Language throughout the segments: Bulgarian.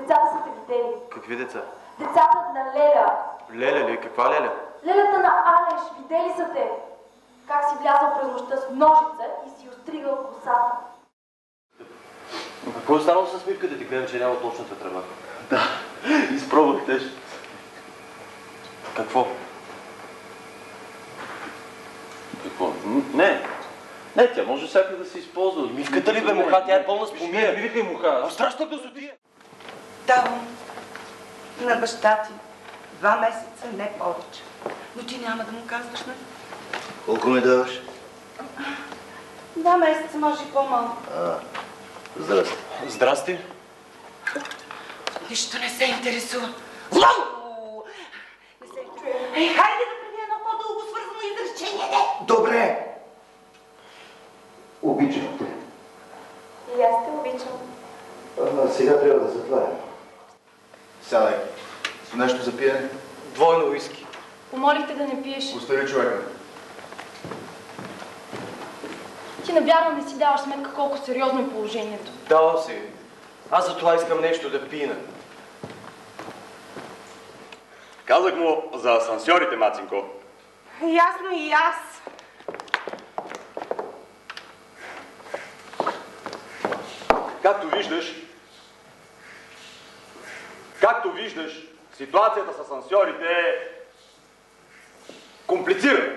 Децата са те видели. Какви деца? Децата на Леля. Леля ли? Каква Леля? Лелята на Алеш. Видели са те. Как си влязал през нощта с ножица и си остригал косата. Какво е станало с Мивка, да ти гледам, че няма точната тръба? Да, изпробвах теж. Какво? Какво? Не, тя може всяка да се използва. Мивката ли бе муха? Тя е пълна с помия. Не викай муха. Страшна гъзотия! Давам на баща ти 2 месеца, не повече. Но ти няма да му казваш, нали? Колко ми даваш? 2 месеца, може и по-малко. Здрасти. Здрасти. Нищо не се интересува. Влау! Не се чуе. Хайде да преди едно по-дълго свързано изречение, не! Добре! Обичам те. И аз те обичам. Сега трябва да затварям. Сядай. Нещо за пиене? Двойно уиски. Помолихте да не пиеш. Остави човека. Ти навярно не си даваш сметка колко сериозно е положението. Давам си. Аз за това искам нещо да пина. Казах му за асансьорите, Мацинко. Ясно и аз. Както виждаш, ситуацията с асансьорите е комплицирана.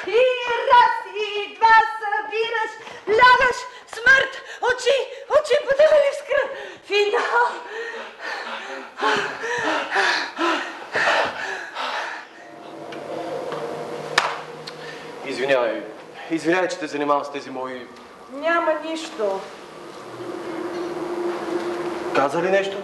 И раз, и два събираш, лягаш, смърт, очи потъвали в скръп. Финал! Извинявай, че те занимавам с тези мои... Няма нищо. Каза ли нещо?